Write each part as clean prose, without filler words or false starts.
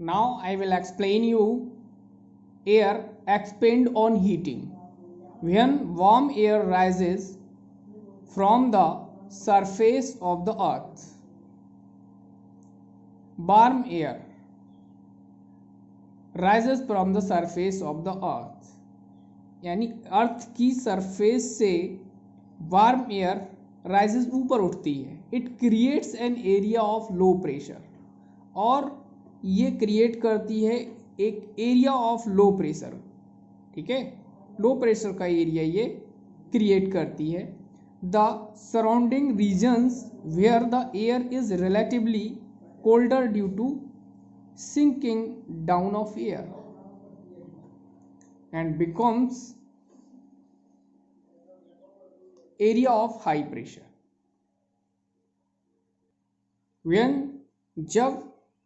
Now I will explain you air expand on heating. When warm air rises from the surface of the earth, warm air rises from the surface of the earth, यानी अर्थ की surface से warm air rises ऊपर उठती है. It creates an area of low pressure, और ये create करती है एक एरिया ऑफ लो प्रेशर. ठीक है, लो प्रेशर का एरिया ये क्रिएट करती है. The surrounding regions where the air is relatively colder due to sinking down of air and becomes area of high pressure. When जब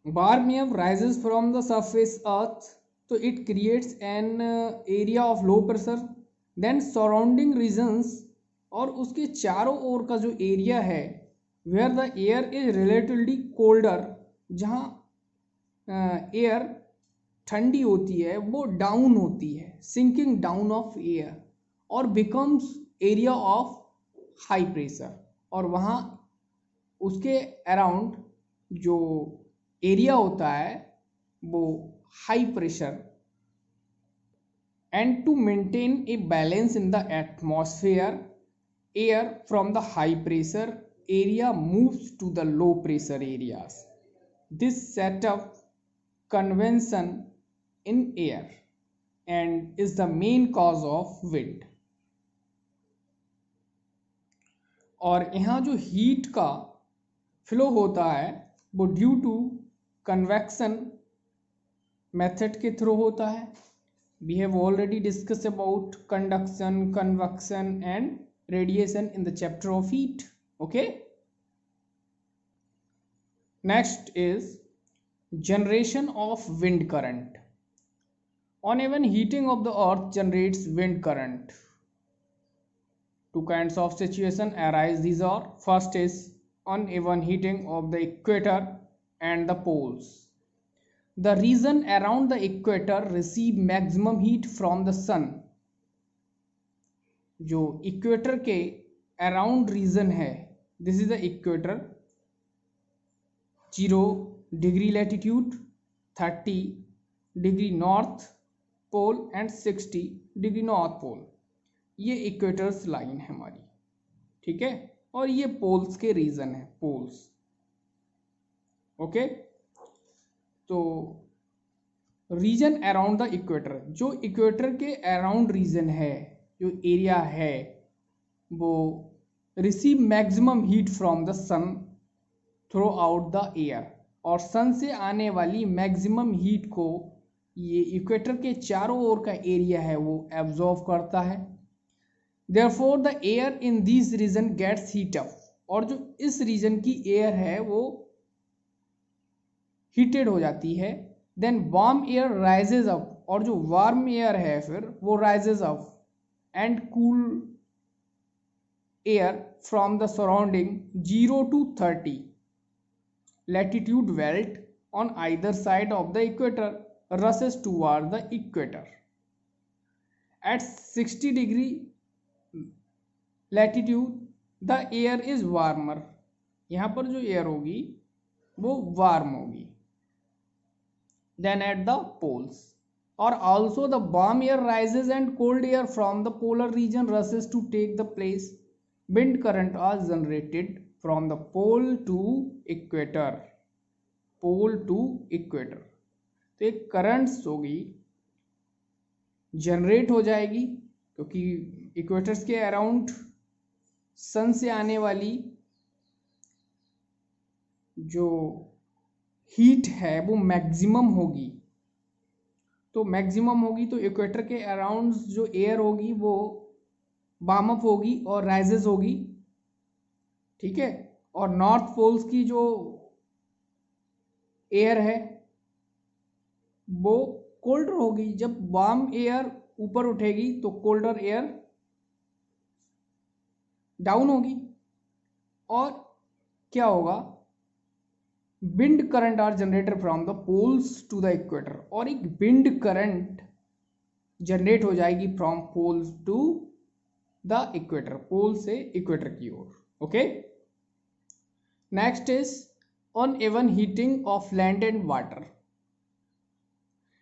warm air rises from the surface earth, तो it creates an area of low pressure. Then surrounding regions, और उसके चारों ओर का जो area है where the air is relatively colder, जहाँ air ठंडी होती है, वो डाउन होती है, सिंकिंग डाउन ऑफ एयर, और becomes area of high pressure. और वहाँ उसके अराउंड जो एरिया होता है वो high pressure. And to maintain a balance in the atmosphere, air from the high pressure area moves to the low pressure areas. This setup convention in air and is the main cause of wind. और यहाँ जो heat का flow होता है वो due to convection method के through होता है. We have already discuss about conduction, convection and radiation in the chapter of heat. Okay, next is generation of wind current. Uneven heating of the earth generates wind current. Two kinds of situation arise. These are: first is uneven heating of the equator and the poles. The region around the equator receive maximum heat from the sun. जो equator के around region है, this is the equator, 0 degree latitude, 30 degree north pole and 60 degree north pole. ये equators line है हमारी. ठीक है, और ये पोल्स के रीजन है, पोल्स. ओके, तो रीजन अराउंड द इक्वेटर, जो इक्वेटर के अराउंड रीजन है, जो एरिया है, वो receive maximum heat from the sun throughout the air. और सन से आने वाली मैक्सिमम हीट को ये इक्वेटर के चारों ओर का एरिया है वो एब्जॉर्व करता है. Therefore the air in this region gets heat up, और जो इस रीजन की एयर है वो हीटेड हो जाती है. Then warm air rises up, और जो वार्म एयर है फिर वो rises up and cool air from the surrounding 0 to 30 latitude belt on either side of the equator rushes toward the equator. At 60 degree latitude the air is warmer. यहाँ पर जो air होगी वो warm होगी than at the poles. Or also the warm air rises and cold air from the polar region rushes to take the place. Wind current are generated from the pole to equator, pole to equator. तो एक currents होगी, generate हो जाएगी, क्योंकि equators के around sun से आने वाली जो हीट है वो मैक्सिमम होगी. तो मैक्सिमम होगी तो इक्वेटर के अराउंड जो एयर होगी वो वार्म अप होगी और राइजेस होगी. ठीक है, और नॉर्थ पोल्स की जो एयर है वो कोल्डर होगी. जब वार्म एयर ऊपर उठेगी तो कोल्डर एयर डाउन होगी. और क्या होगा, wind current are generated from the poles to the equator, और एक विंड करंट जनरेट हो जाएगी from poles to the equator, pole से इक्वेटर की ओर. Okay, next is uneven heating of land and water.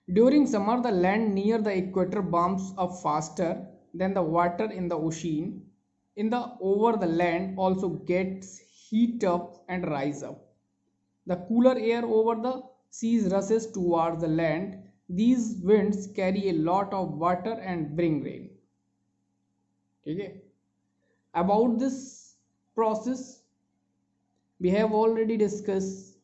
During summer, the land near the equator warms up faster than the water in the ocean. Over the land also gets heat up and rise up. The cooler air over the seas rushes towards the land. These winds carry a lot of water and bring rain. ठीक है. About this process we have already discussed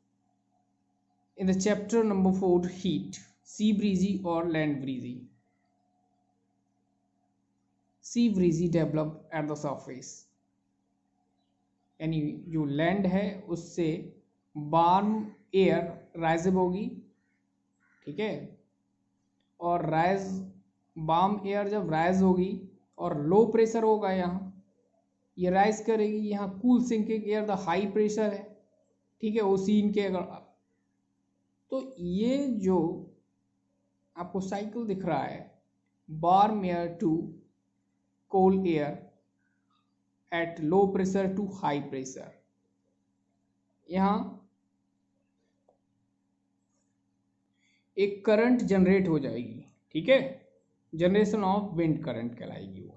in the chapter number 4, heat, sea breezy or land breezy. Sea breezy develop at the surface, यानी जो land है उससे warm air rise up होगी. ठीक है, और वार्म एयर जब राइज होगी और लो प्रेशर होगा यहाँ, ये राइज करेगी, यहाँ cool sinking air the high pressure है. ठीक है, ओसीन के अगर, तो ये जो आपको साइकिल दिख रहा है, warm air to cold air at low pressure to high pressure, यहाँ एक करंट जनरेट हो जाएगी. ठीक है, जनरेशन ऑफ विंड करंट कहलाएगी वो.